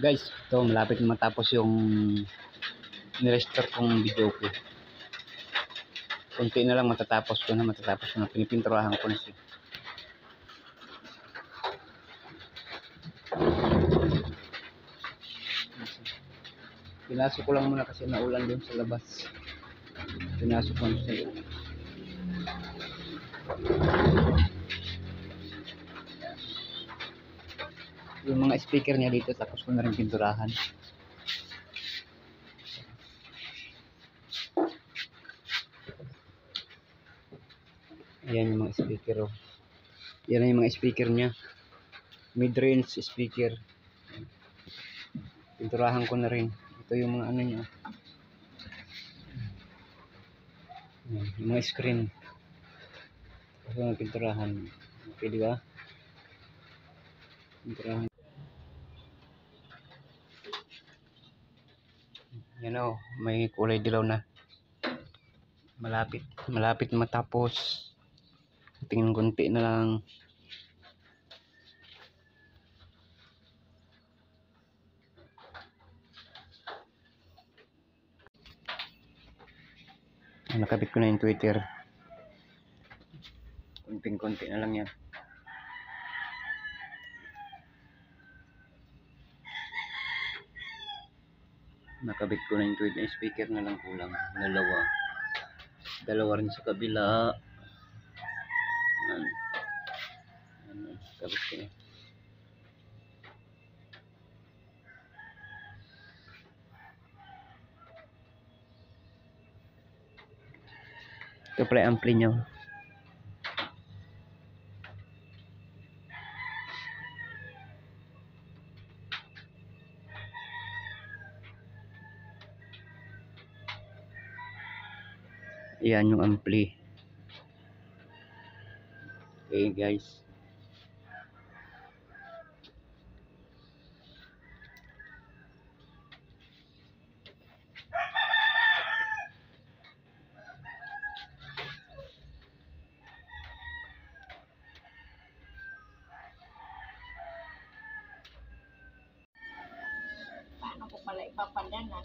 Guys, ito malapit na matapos yung nirestore kong video ko. Kunti na lang matatapos ko na. Pinipinturahan ko na siya. Pinasok ko lang muna kasi naulan doon sa labas. Pinasok ko na siya. Yung mga speaker niya dito, tapos ko na rin pinturahan. Ayan yung mga speaker, oh. Yan yung mga speaker niya. Mid-range speaker. Pinturahan ko na rin. Ito yung mga ano niya. Ayan, yung mga screen. Tapos yung pinturahan. Okay, di ba? Pinturahan. Yan, oh, may kulay dilaw na. Malapit matapos. Tingin konti na lang. Nakabit ko na yung Twitter. Konti na lang yan. Nakabit ko na yung Twitter. Speaker na lang kulang. Dalawa rin sa kabila. Yan. Nakabit ko na. Ito pala yung ampli niya. Yan yung ampli. Okay guys. Paano ko pala ipapadala?